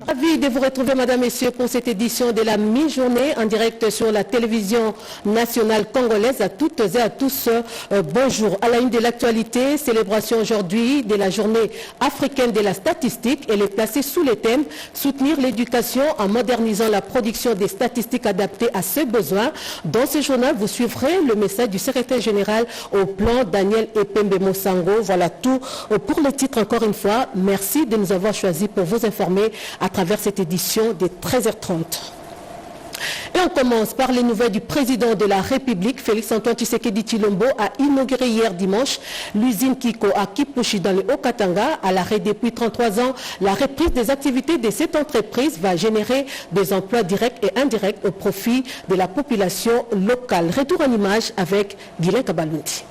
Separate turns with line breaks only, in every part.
Ravi de vous retrouver, Madame, Messieurs, pour cette édition de la mi-journée en direct sur la télévision nationale congolaise. À toutes et à tous, bonjour. À la une de l'actualité, célébration aujourd'hui de la journée africaine de la statistique. Elle est placée sous le thème « Soutenir l'éducation en modernisant la production des statistiques adaptées à ses besoins ». Dans ce journal, vous suivrez le message du secrétaire général au plan, Daniel Epembe Mosango. Voilà tout pour le titre encore une fois. Merci de nous avoir choisis pour vous informer à travers cette édition de 13h30. Et on commence par les nouvelles du président de la République. Félix-Antoine Tshisekedi Tshilombo a inauguré hier dimanche l'usine Kiko à Kipushi dans le Haut-Katanga. À l'arrêt depuis 33 ans, la reprise des activités de cette entreprise va générer des emplois directs et indirects au profit de la population locale. Retour en image avec Guylain Kabalundi.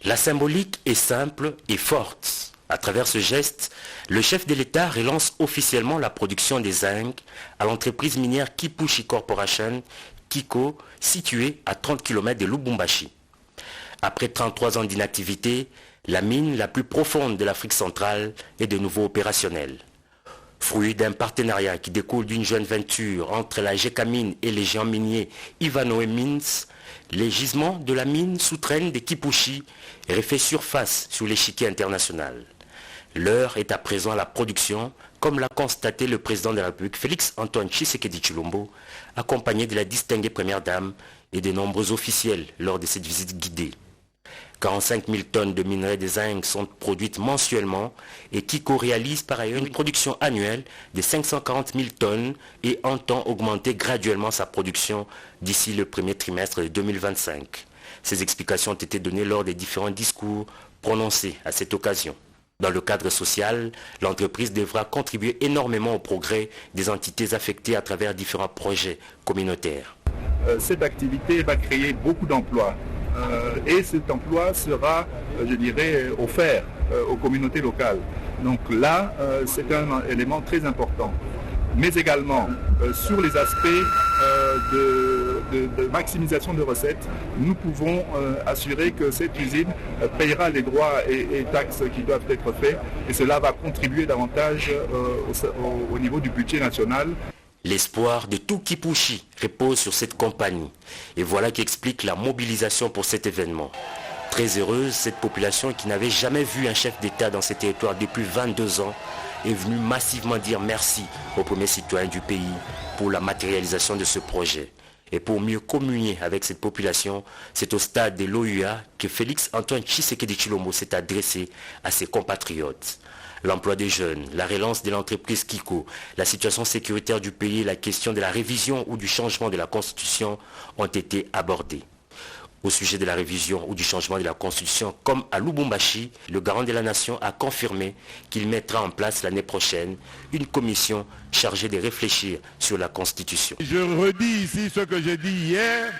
La symbolique est simple et forte. À travers ce geste, le chef de l'État relance officiellement la production des zinc à l'entreprise minière Kipushi Corporation, Kiko, située à 30 km de Lubumbashi. Après 33 ans d'inactivité, la mine la plus profonde de l'Afrique centrale est de nouveau opérationnelle. Fruit d'un partenariat qui découle d'une jointe venture entre la Gécamine et les géants miniers Ivanhoe Mines, les gisements de la mine souterraine de Kipushi refait surface sur l'échiquier international. L'heure est à présent à la production, comme l'a constaté le président de la République, Félix-Antoine Tshisekedi Tshilombo, accompagné de la distinguée première dame et de nombreux officiels lors de cette visite guidée. 45 000 tonnes de minerais de zinc sont produites mensuellement et Kiko réalise par ailleurs une production annuelle de 540 000 tonnes et entend augmenter graduellement sa production d'ici le premier trimestre de 2025. Ces explications ont été données lors des différents discours prononcés à cette occasion. Dans le cadre social, l'entreprise devra contribuer énormément au progrès des entités affectées à travers différents projets communautaires.
Cette activité va créer beaucoup d'emplois et cet emploi sera, je dirais, offert aux communautés locales. Donc là, c'est un élément très important. Mais également, sur les aspects de maximisation de recettes, nous pouvons assurer que cette usine payera les droits et taxes qui doivent être faits et cela va contribuer davantage au niveau du budget national.
L'espoir de tout Kipushi repose sur cette compagnie et voilà qui explique la mobilisation pour cet événement. Très heureuse, cette population qui n'avait jamais vu un chef d'État dans ces territoires depuis 22 ans est venue massivement dire merci aux premiers citoyens du pays pour la matérialisation de ce projet. Et pour mieux communier avec cette population, c'est au stade de l'OUA que Félix-Antoine Tshisekedi Tshilombo s'est adressé à ses compatriotes. L'emploi des jeunes, la relance de l'entreprise Kiko, la situation sécuritaire du pays et la question de la révision ou du changement de la Constitution ont été abordés. Au sujet de la révision ou du changement de la Constitution, comme à Lubumbashi, le garant de la nation a confirmé qu'il mettra en place l'année prochaine une commission chargée de réfléchir sur la Constitution.
Je redis ici ce que j'ai dit hier.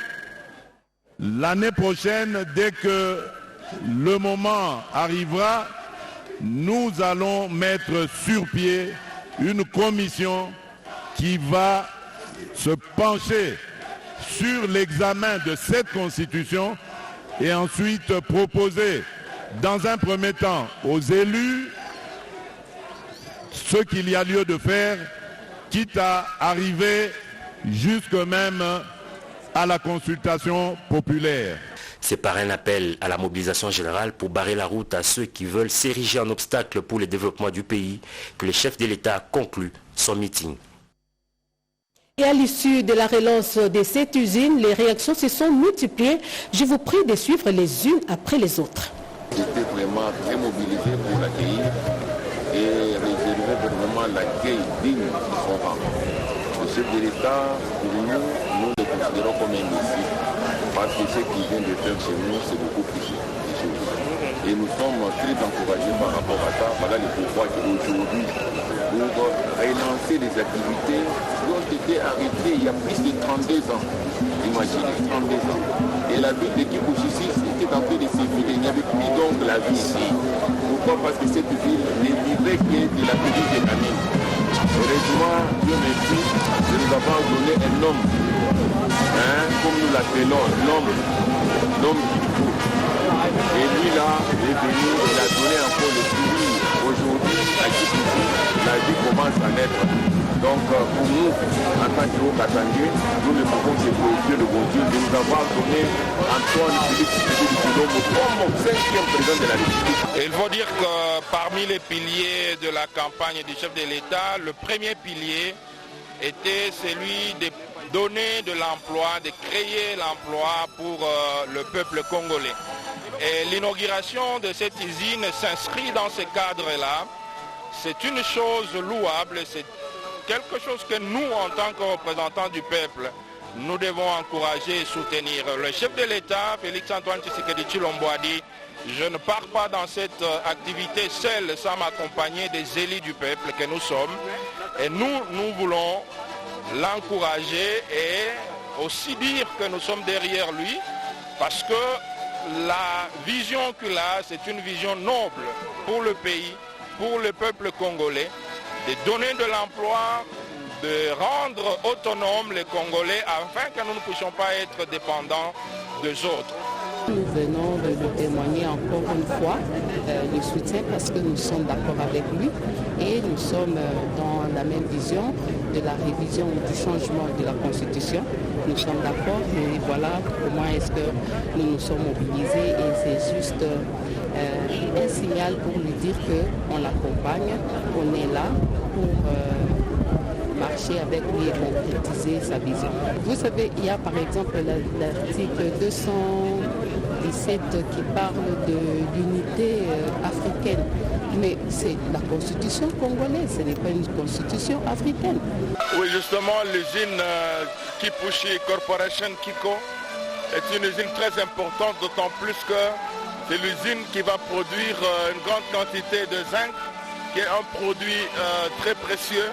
L'année prochaine, dès que le moment arrivera, nous allons mettre sur pied une commission qui va se pencher sur l'examen de cette constitution et ensuite proposer dans un premier temps aux élus ce qu'il y a lieu de faire, quitte à arriver jusque même à la consultation populaire.
C'est par un appel à la mobilisation générale pour barrer la route à ceux qui veulent s'ériger en obstacle pour le développement du pays que le chef de l'État a conclu son meeting.
Et à l'issue de la relance de cette usine, les réactions se sont multipliées. Je vous prie de suivre les unes après les autres.
J'étais vraiment très mobilisé pour l'accueillir et réserver vraiment l'accueil digne de son rang. Le chef de l'État, pour nous le considérons comme un messie, parce que ce qu'il vient de faire chez nous, c'est beaucoup plus de choses. Et nous sommes très encouragés par rapport à ça. Voilà le pouvoir qu'aujourd'hui, pour relancer les activités qui ont été arrêtées il y a plus de 32 ans. Imaginez, 32 ans. Et la ville de Kipushi était en train de s'éviler. Il n'y avait plus donc la vie ici. Pourquoi? Parce que cette ville n'est vivait que de la petite Gécamine. Heureusement, Dieu merci, nous avons donné un homme, comme nous l'appelons, l'homme qui faut. Et lui là, est venu, il a donné encore le sourire aujourd'hui à Kipushi. naître. Donc pour nous, en tant que Haut-Katangais, nous ne pouvons que glorifier le bon Dieu de nous avoir donné Antoine Félix Tshisekedi Tshilombo comme 5e président de la République.
Il faut dire que parmi les piliers de la campagne du chef de l'État, le premier pilier était celui de donner de l'emploi, de créer l'emploi pour le peuple congolais. Et l'inauguration de cette usine s'inscrit dans ce cadre-là. C'est une chose louable, c'est quelque chose que nous, en tant que représentants du peuple, nous devons encourager et soutenir. Le chef de l'État, Félix-Antoine Tshisekedi Tshilombo, a dit « Je ne pars pas dans cette activité seule sans m'accompagner des élus du peuple que nous sommes. » Et nous voulons l'encourager et aussi dire que nous sommes derrière lui parce que la vision qu'il a, c'est une vision noble pour le pays, pour le peuple congolais, de donner de l'emploi, de rendre autonomes les Congolais afin que nous ne puissions pas être dépendants des autres.
Nous venons de lui témoigner encore une fois le soutien parce que nous sommes d'accord avec lui et nous sommes dans la même vision de la révision du changement de la Constitution. Nous sommes d'accord et voilà comment est-ce que nous nous sommes mobilisés et c'est juste un signal pour lui dire qu'on l'accompagne, qu'on est là pour marcher avec lui et concrétiser sa vision. Vous savez, il y a par exemple l'article 217 qui parle de l'unité africaine. Mais c'est la constitution congolaise, ce n'est pas une constitution africaine.
Oui, justement, l'usine Kipushi Corporation Kiko est une usine très importante, d'autant plus que c'est l'usine qui va produire une grande quantité de zinc, qui est un produit très précieux.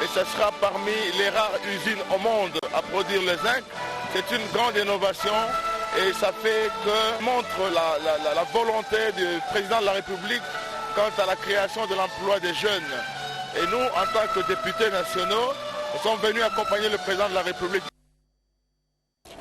Et ce sera parmi les rares usines au monde à produire le zinc. C'est une grande innovation et ça fait que montre la volonté du président de la République quant à la création de l'emploi des jeunes. Et nous, en tant que députés nationaux, nous sommes venus accompagner le président de la République.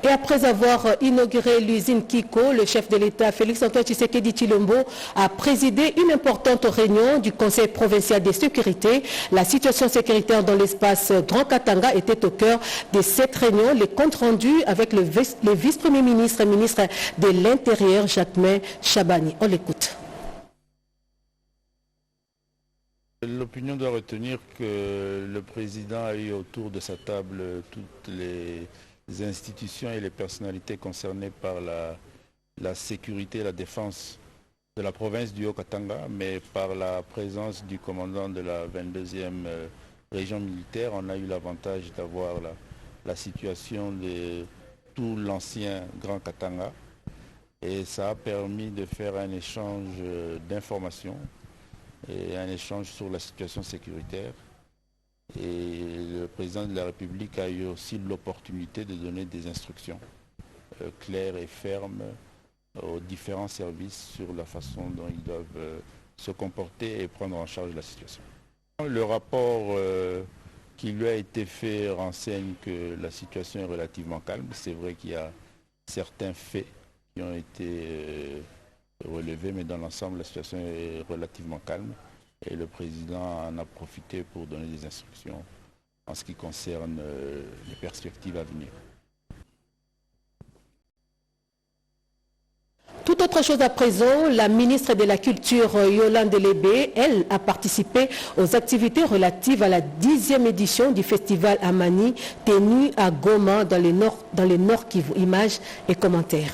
Et après avoir inauguré l'usine Kiko, le chef de l'État, Félix-Antoine Tshisekedi Tshilombo, a présidé une importante réunion du Conseil provincial de sécurité. La situation sécuritaire dans l'espace Grand Katanga était au cœur de cette réunion. Les comptes rendus avec le vice-premier ministre et ministre de l'Intérieur, Jacquemain Chabani. On l'écoute.
L'opinion doit retenir que le président a eu autour de sa table toutes les institutions et les personnalités concernées par la sécurité et la défense de la province du Haut-Katanga, mais par la présence du commandant de la 22e région militaire, on a eu l'avantage d'avoir la situation de tout l'ancien Grand Katanga et ça a permis de faire un échange d'informations et un échange sur la situation sécuritaire. Et le président de la République a eu aussi l'opportunité de donner des instructions claires et fermes aux différents services sur la façon dont ils doivent se comporter et prendre en charge la situation. Le rapport qui lui a été fait renseigne que la situation est relativement calme. C'est vrai qu'il y a certains faits qui ont été relevés, mais dans l'ensemble, la situation est relativement calme. Et le président en a profité pour donner des instructions en ce qui concerne les perspectives à venir.
Tout autre chose à présent, la ministre de la Culture, Yolande Lébé, elle a participé aux activités relatives à la 10e édition du festival Amani, tenu à Goma, dans les Nord Kivu. Images et commentaires.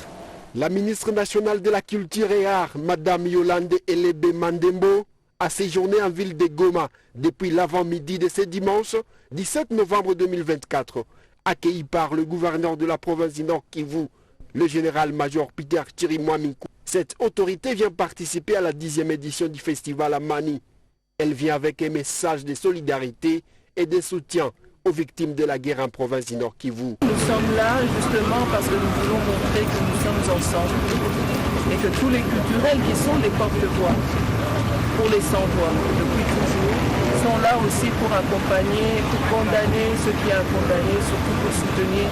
La ministre nationale de la Culture et Arts, Madame Yolande Lébé Mandembo, a séjourné en ville de Goma depuis l'avant-midi de ce dimanche 17 novembre 2024, accueilli par le gouverneur de la province du Nord Kivu, le général-major Peter Chirimwamiku. Cette autorité vient participer à la 10e édition du festival Amani. Elle vient avec un message de solidarité et de soutien aux victimes de la guerre en province du Nord Kivu.
Nous sommes là justement parce que nous voulons montrer que nous sommes ensemble et que tous les culturels qui sont les porte-voix pour les sans-voix depuis toujours sont là aussi pour accompagner, pour condamner ceux qui ont condamné, surtout pour soutenir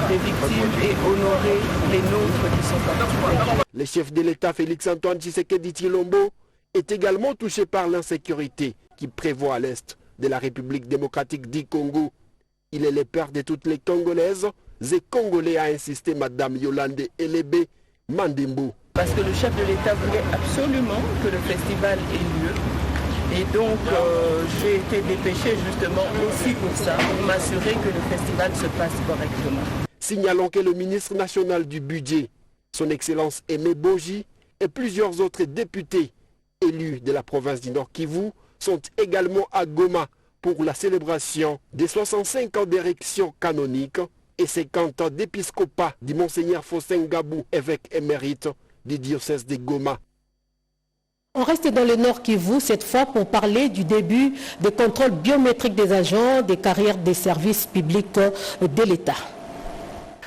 les victimes et honorer les nôtres qui sont partis.
Le chef de l'État Félix-Antoine Tshisekedi Tshilombo est également touché par l'insécurité qui prévaut à l'est de la République démocratique du Congo. Il est le père de toutes les Congolaises et Congolais, a insisté Madame Yolande Elebe Mandembo.
Parce que le chef de l'État voulait absolument que le festival ait lieu. Et donc, j'ai été dépêché justement aussi pour ça, pour m'assurer que le festival se passe correctement.
Signalons que le ministre national du budget, son Excellence Aimé Boji, et plusieurs autres députés élus de la province du Nord Kivu sont également à Goma pour la célébration des 65 ans d'érection canonique et 50 ans d'épiscopat du Monseigneur Faustin Gabou, évêque émérite du diocèse de Goma.
On reste dans le Nord Kivu, cette fois pour parler du début des contrôles biométriques des agents des carrières des services publics de l'État.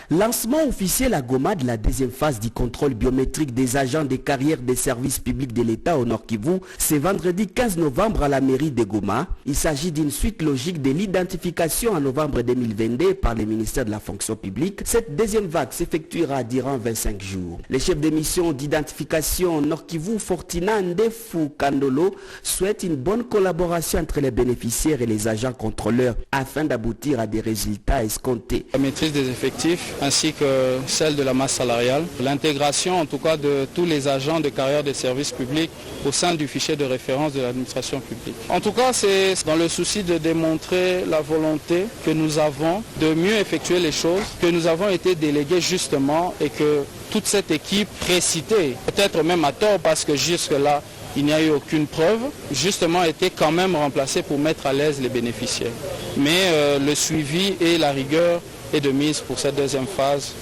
Lancement officiel à Goma de la deuxième phase du contrôle biométrique des agents des carrières des services publics de l'État au Nord Kivu, c'est vendredi 15 novembre à la mairie de Goma. Il s'agit d'une suite logique de l'identification en novembre 2022 par le ministère de la fonction publique. Cette deuxième vague s'effectuera durant 25 jours. Le chef de mission d'identification au Nord Kivu, Fortina Ndefu Kandolo, souhaite une bonne collaboration entre les bénéficiaires et les agents contrôleurs afin d'aboutir à des résultats escomptés.
La maîtrise des effectifs ainsi que celle de la masse salariale, l'intégration en tout cas de tous les agents de carrière des services publics au sein du fichier de référence de l'administration publique. En tout cas, c'est dans le souci de démontrer la volonté que nous avons de mieux effectuer les choses, que nous avons été délégués justement et que toute cette équipe précitée, peut-être même à tort parce que jusque-là, il n'y a eu aucune preuve, justement a été quand même remplacée pour mettre à l'aise les bénéficiaires. Mais le suivi et la rigueur est de mise pour cette deuxième phase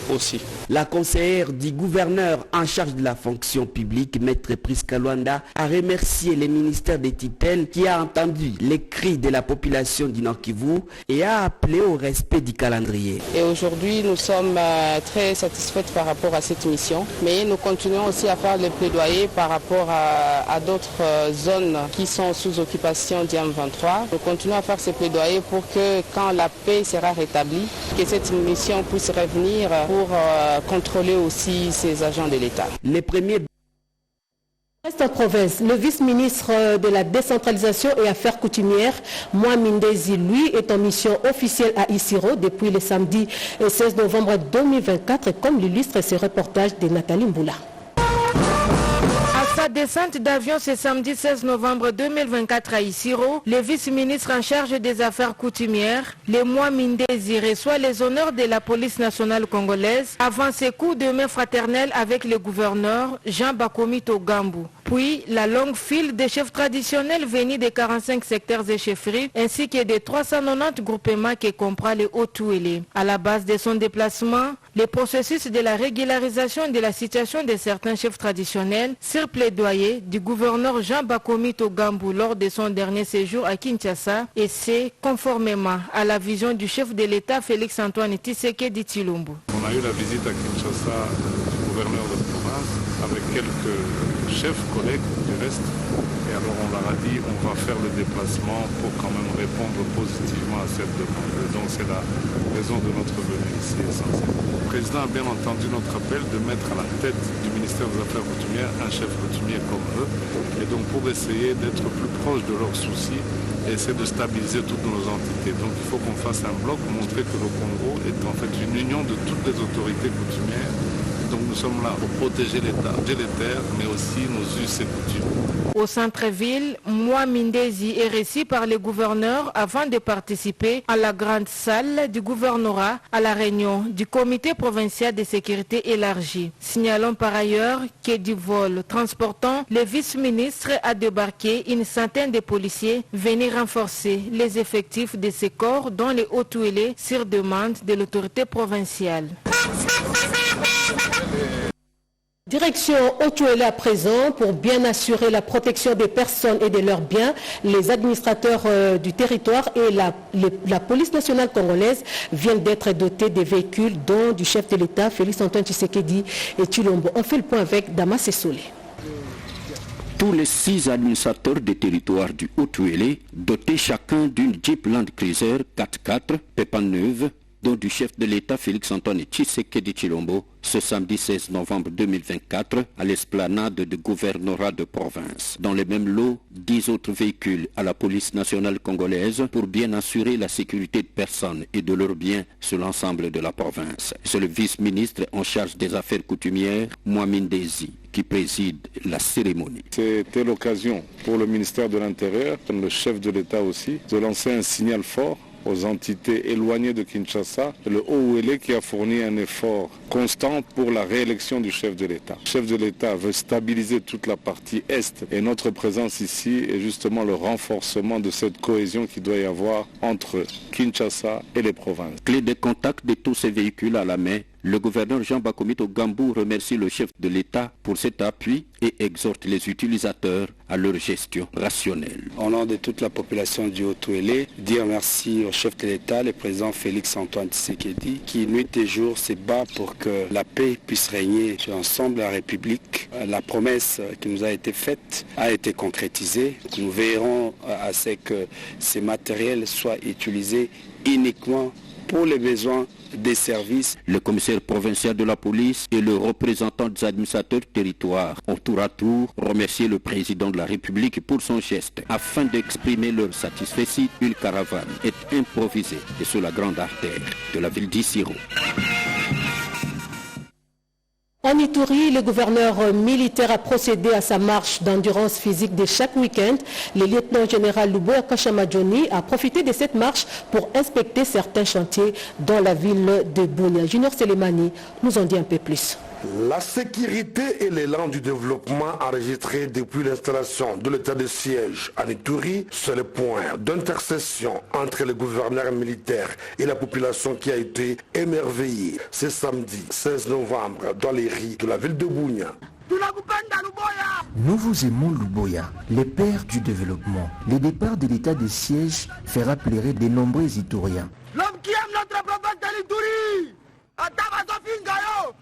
aussi.
La conseillère du gouverneur en charge de la fonction publique, Maître Priska Luanda, a remercié le ministère des tutelles qui a entendu les cris de la population du Nord Kivu et a appelé au respect du calendrier.
Et aujourd'hui, nous sommes très satisfaits par rapport à cette mission, mais nous continuons aussi à faire le plaidoyer par rapport à d'autres zones qui sont sous occupation du M23. Nous continuons à faire ce plaidoyer pour que quand la paix sera rétablie, que cette mission puisse revenir pour contrôler aussi ces agents de l'État.
Les premiers
Reste en province, le vice-ministre de la décentralisation et affaires coutumières, Mohamed Ndezi, lui, est en mission officielle à Isiro depuis le samedi 16 novembre 2024, comme l'illustre ce reportage de Nathalie Mboula.
Sa descente d'avion ce samedi 16 novembre 2024 à Isiro, le vice-ministre en charge des affaires coutumières, le Mohamed Ndezi, reçoit les honneurs de la police nationale congolaise avant ses coups de main fraternels avec le gouverneur Jean Bakomito Gambou. Puis la longue file des chefs traditionnels venus des 45 secteurs et chefferies ainsi que des 390 groupements qui comprennent les Hauts-Touélé. À la base de son déplacement, le processus de la régularisation de la situation de certains chefs traditionnels sur plaidoyer du gouverneur Jean Bakomito Gambou lors de son dernier séjour à Kinshasa, et c'est conformément à la vision du chef de l'État Félix Antoine Tshisekedi Tshilombo.
On a eu la visite à Kinshasa du gouverneur de province avec quelques chefs, collègues du reste. Et alors on leur a dit on va faire le déplacement pour quand même répondre positivement à cette demande. Et donc c'est la raison de notre venue ici essentielle. Le président a bien entendu notre appel de mettre à la tête du ministère des Affaires coutumières un chef coutumier comme eux. Et donc pour essayer d'être plus proche de leurs soucis et essayer de stabiliser toutes nos entités. Donc il faut qu'on fasse un bloc, montrer que le Congo est en fait une union de toutes les autorités coutumières. Donc nous sommes là pour protéger l'État, les terres, mais aussi nos us et coutumes.
Au centre-ville, Mohamed Ndezi est reçu par le gouverneur avant de participer à la grande salle du gouvernorat à la réunion du comité provincial de sécurité élargie. Signalons par ailleurs que du vol transportant le vice-ministre a débarqué une centaine de policiers venus renforcer les effectifs de ces corps dont les Hauts-Touélé sur demande de l'autorité provinciale.
Direction Hauts-Touélé à présent, pour bien assurer la protection des personnes et de leurs biens, les administrateurs du territoire et la police nationale congolaise viennent d'être dotés des véhicules dont du chef de l'État, Félix Antoine Tshisekedi et Tshilombo. On fait le point avec Damas Essolé.
Tous les 6 administrateurs des territoires du Hauts-Touélé, dotés chacun d'une Jeep Land Cruiser 4x4 Pépin neuve, dont du chef de l'État Félix-Antoine Tshisekedi Tshilombo ce samedi 16 novembre 2024 à l'esplanade de gouvernorat de province. Dans le même lot, 10 autres véhicules à la police nationale congolaise pour bien assurer la sécurité de personnes et de leurs biens sur l'ensemble de la province. C'est le vice-ministre en charge des affaires coutumières, Mohamed Dezi, qui préside la cérémonie.
C'était l'occasion pour le ministère de l'Intérieur, comme le chef de l'État aussi, de lancer un signal fort aux entités éloignées de Kinshasa, le OULE qui a fourni un effort constant pour la réélection du chef de l'État. Le chef de l'État veut stabiliser toute la partie Est et notre présence ici est justement le renforcement de cette cohésion qu'il doit y avoir entre Kinshasa et les provinces.
Clé de contact de tous ces véhicules à la main, le gouverneur Jean Bakomito Gambou remercie le chef de l'État pour cet appui et exhorte les utilisateurs à leur gestion rationnelle.
Au nom de toute la population du Haut-Ouélé, dire merci au chef de l'État, le président Félix-Antoine Tshisekedi, qui nuit et jour se bat pour que la paix puisse régner sur l'ensemble de la République. La promesse qui nous a été faite a été concrétisée. Nous veillerons à ce que ces matériels soient utilisés uniquement pour les besoins des services.
Le commissaire provincial de la police et le représentant des administrateurs territoires ont tour à tour remercié le président de la République pour son geste. Afin d'exprimer leur satisfaction, une caravane est improvisée et sur la grande artère de la ville d'Issiro.
En Ituri, le gouverneur militaire a procédé à sa marche d'endurance physique de chaque week-end. Le lieutenant-général Luboya Kashamadjoni a profité de cette marche pour inspecter certains chantiers dans la ville de Bunia. Junior Selemani nous en dit un peu plus.
La sécurité et l'élan du développement enregistré depuis l'installation de l'état de siège en Ituri, c'est le point d'intercession entre le gouverneur militaire et la population qui a été émerveillée ce samedi 16 novembre dans les rues de la ville de Bunia.
Nous vous aimons Luboya, les pères du développement. Le départ de l'état de siège fera pleurer de nombreux Ituriens.
L'homme qui aime notre province de l'Ituri.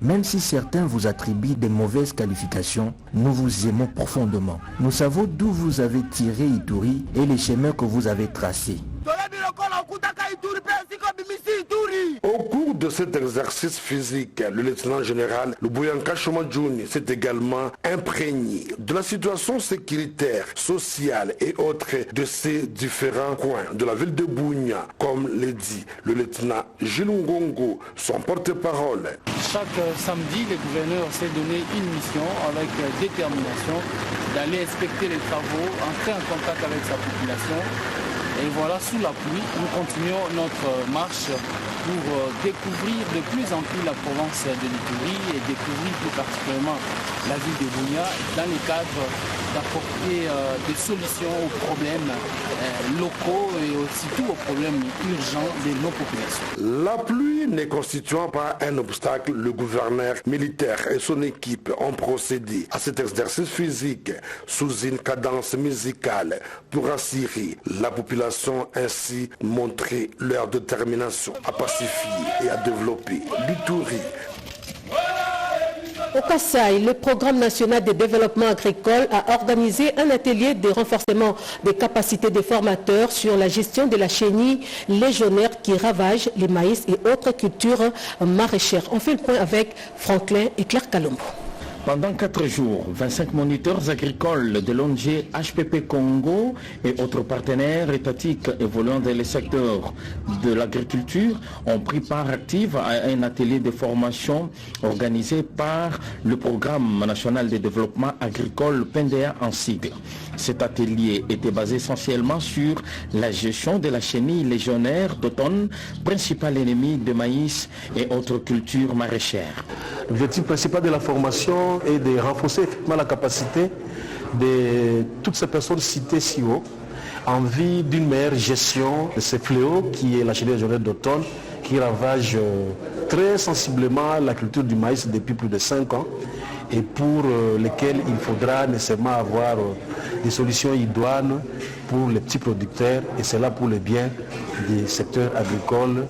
Même si certains vous attribuent des mauvaises qualifications, nous vous aimons profondément. Nous savons d'où vous avez tiré Ituri et les chemins que vous avez tracés.
Au cours de cet exercice physique, le lieutenant-général Luboya Kashamadjoni s'est également imprégné de la situation sécuritaire, sociale et autres de ces différents coins de la ville de Bunia, comme le dit le lieutenant Gilles Ngongo, son porte-parole.
Chaque samedi, le gouverneur s'est donné une mission avec détermination d'aller inspecter les travaux, entrer en contact avec sa population. Et voilà, sous la pluie, nous continuons notre marche pour découvrir de plus en plus la province de l'Ituri et découvrir plus particulièrement la ville de Bunia dans le cadre d'apporter des solutions aux problèmes locaux et aussi aux problèmes urgents de nos populations.
La pluie ne constituant pas un obstacle, le gouverneur militaire et son équipe ont procédé à cet exercice physique sous une cadence musicale pour assurer la population, ainsi montrer leur détermination à pacifier et à développer l'Ituri.
Au Kasaï, le programme national de développement agricole a organisé un atelier de renforcement des capacités des formateurs sur la gestion de la chenille légionnaire qui ravage les maïs et autres cultures maraîchères. On fait le point avec Franklin et Claire Kalombo.
Pendant 4 jours, 25 moniteurs agricoles de l'ONG HPP Congo et autres partenaires étatiques évoluant dans les secteurs de l'agriculture ont pris part active à un atelier de formation organisé par le Programme national de développement agricole PNDA en sigle. Cet atelier était basé essentiellement sur la gestion de la chenille légionnaire d'automne, principal ennemi de maïs et autres cultures maraîchères.
L'objectif principal de la formation est de renforcer effectivement la capacité de toutes ces personnes citées si haut en vue d'une meilleure gestion de ces fléaux qui est la chenille légionnaire d'automne qui ravage très sensiblement la culture du maïs depuis plus de 5 ans et pour lesquels il faudra nécessairement avoir des solutions idoines pour les petits producteurs et c'est là pour le bien des secteurs agricoles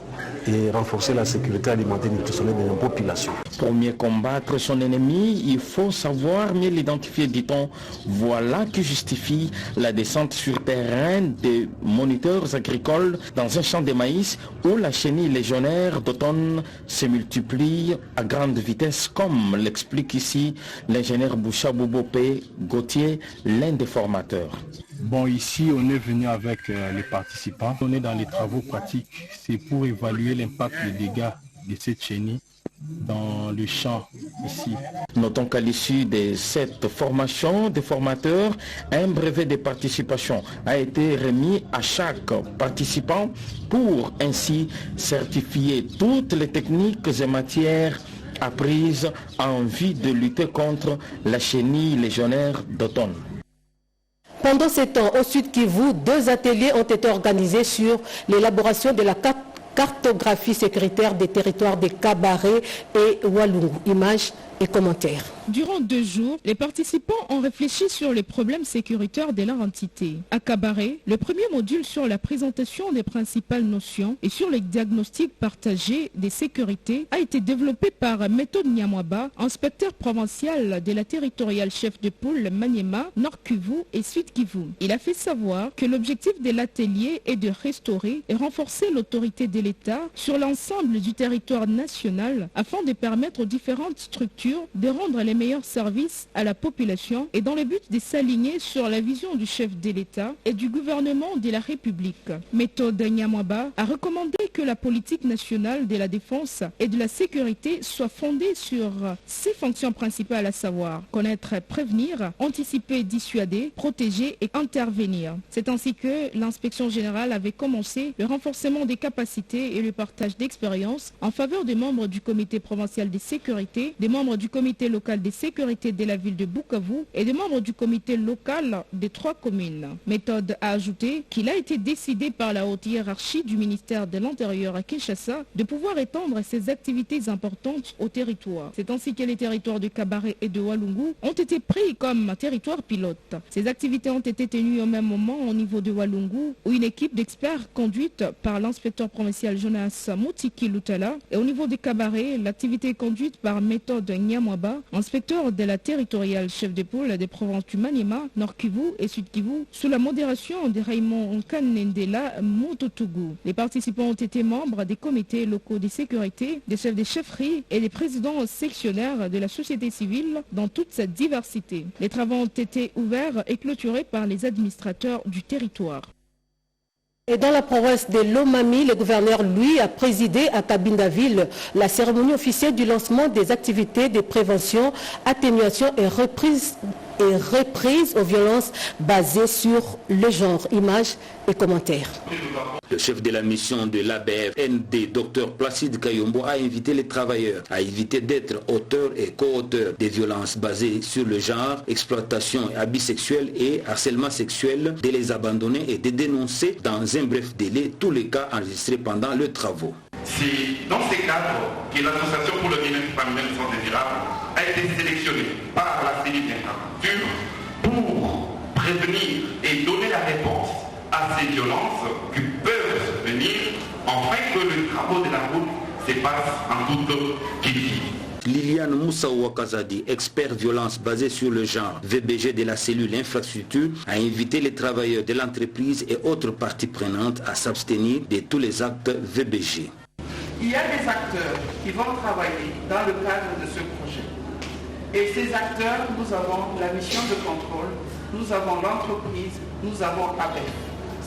et renforcer la sécurité alimentaire et nutritionnelle de nos populations.
Pour mieux combattre son ennemi, il faut savoir mieux l'identifier, dit-on. Voilà qui justifie la descente sur terrain des moniteurs agricoles dans un champ de maïs où la chenille légionnaire d'automne se multiplie à grande vitesse, comme l'explique ici l'ingénieur Boucha Boubopé Gauthier, l'un des formateurs.
Bon, ici, on est venu avec les participants. On est dans les travaux pratiques. C'est pour évaluer l'impact des dégâts de cette chenille dans le champ ici.
Notons qu'à l'issue de cette formation des formateurs, un brevet de participation a été remis à chaque participant pour ainsi certifier toutes les techniques et matières apprises en vue de lutter contre la chenille légionnaire d'automne.
Pendant ces temps, au Sud Kivu, 2 ateliers ont été organisés sur l'élaboration de la cartographie sécuritaire des territoires de Kabare et Walungu. Images et commentaires.
Durant 2 jours, les participants ont réfléchi sur les problèmes sécuritaires de leur entité. À Kabare, le premier module sur la présentation des principales notions et sur les diagnostics partagés des sécurités a été développé par Méthode Nyamwaba, inspecteur provincial de la territoriale chef de pôle Maniema, Nord Kivu et Sud Kivu. Il a fait savoir que l'objectif de l'atelier est de restaurer et renforcer l'autorité de l'État sur l'ensemble du territoire national afin de permettre aux différentes structures de rendre les meilleurs services à la population et dans le but de s'aligner sur la vision du chef de l'État et du gouvernement de la République. Méthode Nyamwaba a recommandé que la politique nationale de la défense et de la sécurité soit fondée sur 6 fonctions principales, à savoir connaître, prévenir, anticiper, dissuader, protéger et intervenir. C'est ainsi que l'inspection générale avait commencé le renforcement des capacités et le partage d'expériences en faveur des membres du comité provincial de sécurité, des membres du comité local de sécurité de la ville de Bukavu et des membres du comité local des 3 communes. Méthode a ajouté qu'il a été décidé par la haute hiérarchie du ministère de l'Intérieur à Kinshasa de pouvoir étendre ces activités importantes au territoire. C'est ainsi que les territoires de Kabare et de Walungu ont été pris comme territoire pilote. Ces activités ont été tenues au même moment au niveau de Walungu où une équipe d'experts conduite par l'inspecteur provincial Jonas Moutiki Lutala et au niveau de Kabare, l'activité est conduite par Méthode Nyamwaba, inspecteur de la territoriale chef de pôle des provinces du Maniema, Nord Kivu et Sud Kivu, sous la modération de Raymond Kanendela Mototougou. Les participants ont été membres des comités locaux de sécurité, des chefs de chefferie et des présidents sectionnaires de la société civile dans toute sa diversité. Les travaux ont été ouverts et clôturés par les administrateurs du territoire.
Et dans la province de Lomami, le gouverneur, lui, a présidé à Kabinda-Ville la cérémonie officielle du lancement des activités de prévention, atténuation et reprise aux violences basées sur le genre. Images et commentaires.
Le chef de la mission de l'ABF-ND, Dr Placide Kayombo, a invité les travailleurs à éviter d'être auteurs et co-auteurs des violences basées sur le genre, exploitation et abus sexuels et harcèlement sexuel, de les abandonner et de dénoncer dans un bref délai tous les cas enregistrés pendant les travaux.
C'est dans ces cadres que l'Association pour le bien-être familial et santé durable a été sélectionnée par la cellule d'infrastructure pour prévenir et donner la réponse à ces violences qui peuvent venir afin que les travaux de la route se passent en toute quiétude.
Liliane Moussa Ouakazadi, expert violence basée sur le genre, VBG de la cellule infrastructure, a invité les travailleurs de l'entreprise et autres parties prenantes à s'abstenir de tous les actes VBG.
Il y a des acteurs qui vont travailler dans le cadre de ce projet. Et ces acteurs, nous avons la mission de contrôle, nous avons l'entreprise, nous avons ABF.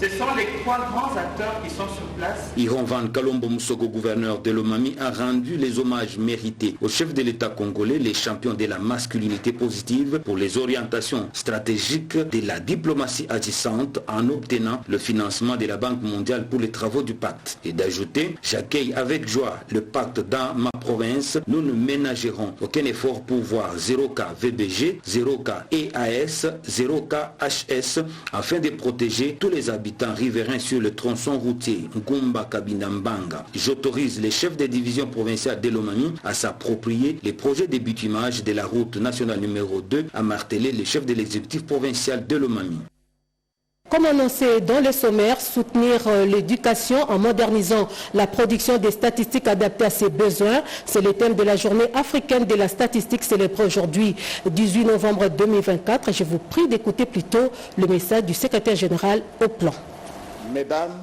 Ce sont les 3 grands acteurs qui sont sur place.
Iron Van Kalombo Moussoko, gouverneur de Lomami, a rendu les hommages mérités au chef de l'État congolais, les champions de la masculinité positive pour les orientations stratégiques de la diplomatie agissante en obtenant le financement de la Banque mondiale pour les travaux du pacte. Et d'ajouter, j'accueille avec joie le pacte dans ma province. Nous ne ménagerons aucun effort pour voir 0K VBG, 0K EAS, 0K HS afin de protéger tous les habitants riverains sur le tronçon routier Ngumba Kabinda-Mbanga. J'autorise les chefs des divisions provinciales de Lomami à s'approprier les projets de bitumage de la route nationale numéro 2, a martelé le chef de l'exécutif provincial de Lomami.
Comme annoncé dans le sommaire, soutenir l'éducation en modernisant la production des statistiques adaptées à ses besoins. C'est le thème de la journée africaine de la statistique célébrée aujourd'hui, 18 novembre 2024. Je vous prie d'écouter plutôt le message du secrétaire général au plan.
Mesdames,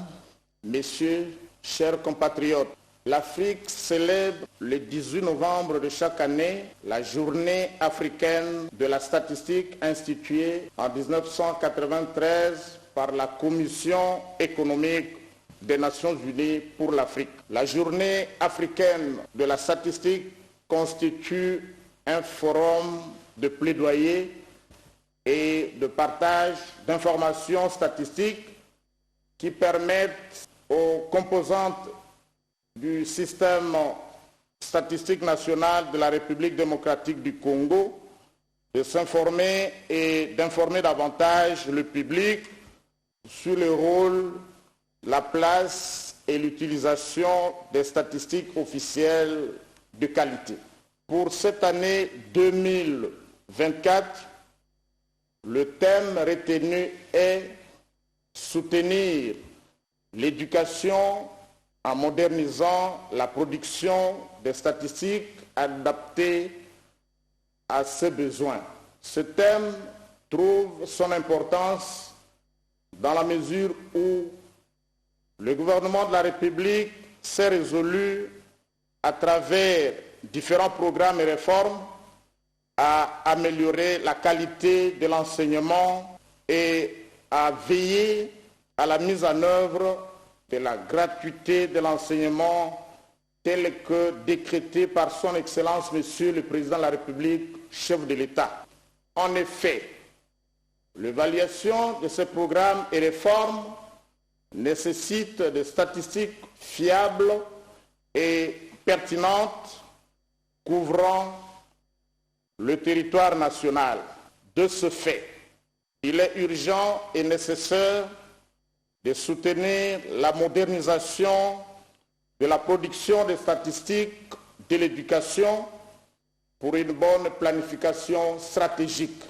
Messieurs, chers compatriotes, l'Afrique célèbre le 18 novembre de chaque année la journée africaine de la statistique instituée en 1993 par la Commission économique des Nations Unies pour l'Afrique. La journée africaine de la statistique constitue un forum de plaidoyer et de partage d'informations statistiques qui permettent aux composantes du système statistique national de la République démocratique du Congo de s'informer et d'informer davantage le public sur le rôle, la place et l'utilisation des statistiques officielles de qualité. Pour cette année 2024, le thème retenu est soutenir l'éducation en modernisant la production des statistiques adaptées à ses besoins. Ce thème trouve son importance dans la mesure où le gouvernement de la République s'est résolu, à travers différents programmes et réformes, à améliorer la qualité de l'enseignement et à veiller à la mise en œuvre de la gratuité de l'enseignement telle que décrétée par son Excellence Monsieur le Président de la République, chef de l'État. En effet, l'évaluation de ces programmes et réformes nécessite des statistiques fiables et pertinentes couvrant le territoire national. De ce fait, il est urgent et nécessaire de soutenir la modernisation de la production des statistiques de l'éducation pour une bonne planification stratégique.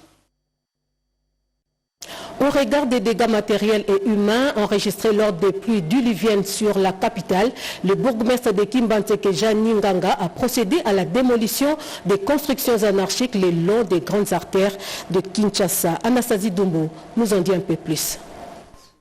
Au regard des dégâts matériels et humains enregistrés lors des pluies diluviennes sur la capitale, le bourgmestre de Kimbantseke, Jeanne Nganga, a procédé à la démolition des constructions anarchiques le long des grandes artères de Kinshasa. Anastasie Dumbo nous en dit un peu plus.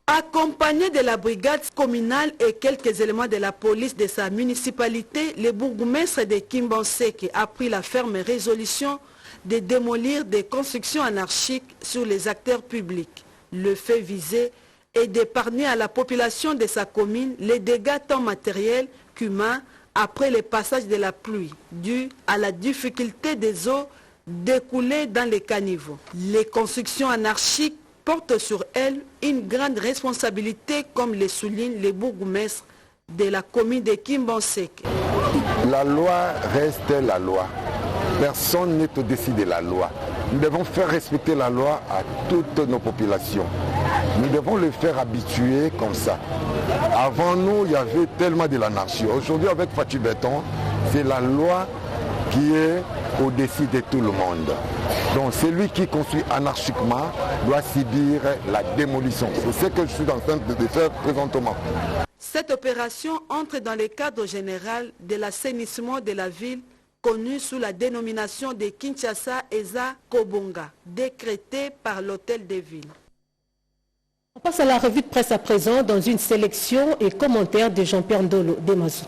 Accompagné de la brigade communale et quelques éléments de la police de sa municipalité, le bourgmestre de Kimbantseke a pris la ferme résolution de démolir des constructions anarchiques sur les acteurs publics. Le fait visé est d'épargner à la population de sa commune les dégâts tant matériels qu'humains après le passage de la pluie, dû à la difficulté des eaux découlées dans les caniveaux. Les constructions anarchiques portent sur elles une grande responsabilité, comme le souligne le bourgmestre de la commune de Kimbantseke.
La loi reste la loi. Personne n'est au-dessus de la loi. Nous devons faire respecter la loi à toutes nos populations. Nous devons le faire habituer comme ça. Avant nous, il y avait tellement de l'anarchie. Aujourd'hui, avec Fatih Béton, c'est la loi qui est au-dessus de tout le monde. Donc celui qui construit anarchiquement doit subir la démolition. C'est ce que je suis en train de faire présentement.
Cette opération entre dans le cadre général de l'assainissement de la ville, connu sous la dénomination de Kinshasa Eza Kobonga, décrété par l'hôtel de ville.
On passe à la revue de presse à présent dans une sélection et commentaires de Jean-Pierre Ndolo Demazou.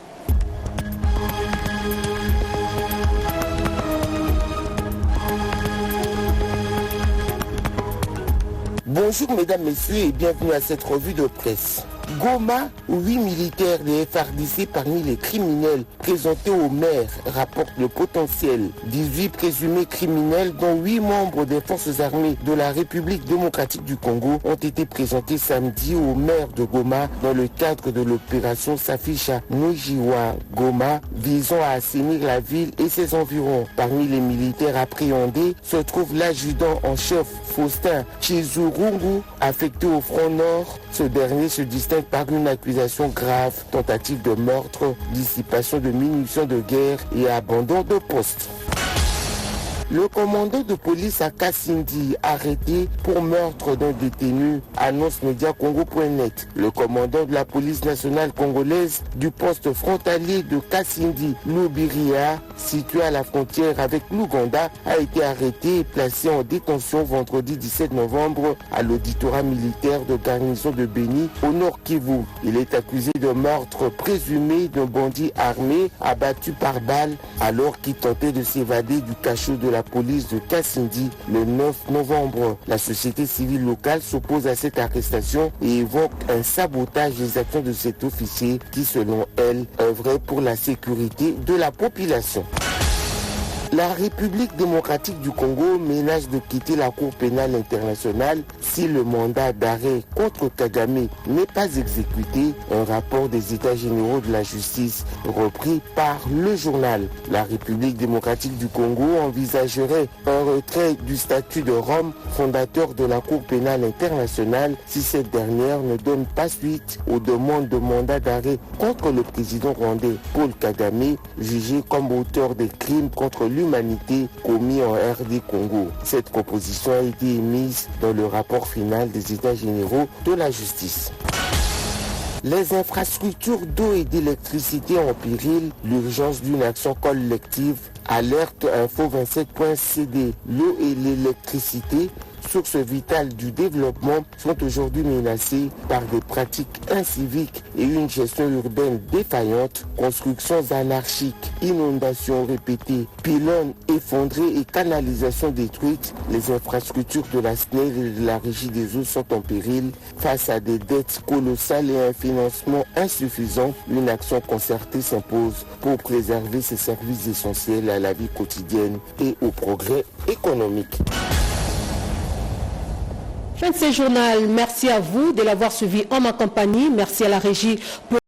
Bonjour mesdames, messieurs et bienvenue à cette revue de presse. Goma, 8 militaires des FARDC parmi les criminels présentés au maire rapportent le potentiel. 18 présumés criminels, dont 8 membres des forces armées de la République démocratique du Congo, ont été présentés samedi au maire de Goma dans le cadre de l'opération Safisha Nujiwa Goma visant à assainir la ville et ses environs. Parmi les militaires appréhendés se trouve l'adjudant en chef Faustin Chizurungu, affecté au front nord. Ce dernier se distingue par une accusation grave, tentative de meurtre, dissipation de munitions de guerre et abandon de poste. Le commandant de police à Kassindi, arrêté pour meurtre d'un détenu, annonce Mediacongo.net. Le commandant de la police nationale congolaise du poste frontalier de Kassindi, Lubiria, situé à la frontière avec l'Ouganda, a été arrêté et placé en détention vendredi 17 novembre à l'auditorat militaire de garnison de Béni au Nord Kivu. Il est accusé de meurtre présumé d'un bandit armé abattu par balle alors qu'il tentait de s'évader du cachot de la police de Kassindi le 9 novembre. La société civile locale s'oppose à cette arrestation et évoque un sabotage des actions de cet officier qui, selon elle, œuvrait pour la sécurité de la population. La République démocratique du Congo ménage de quitter la Cour pénale internationale si le mandat d'arrêt contre Kagame n'est pas exécuté. Un rapport des États généraux de la justice repris par le journal. La République démocratique du Congo envisagerait un retrait du statut de Rome, fondateur de la Cour pénale internationale, si cette dernière ne donne pas suite aux demandes de mandat d'arrêt contre le président rwandais Paul Kagame, jugé comme auteur des crimes contre l'humanité commis en RD Congo. Cette proposition a été émise dans le rapport final des États généraux de la justice. Les infrastructures d'eau et d'électricité en péril, l'urgence d'une action collective, alerte info 27.cd. L'eau et l'électricité, sources vitales du développement, sont aujourd'hui menacées par des pratiques inciviques et une gestion urbaine défaillante, constructions anarchiques, inondations répétées, pylônes effondrés et canalisations détruites. Les infrastructures de la SNEL et de la Régie des eaux sont en péril face à des dettes colossales et un financement insuffisant. Une action concertée s'impose pour préserver ces services essentiels à la vie quotidienne et au progrès économique.
Fin de ce journal. Merci à vous de l'avoir suivi en ma compagnie. Merci à la régie pour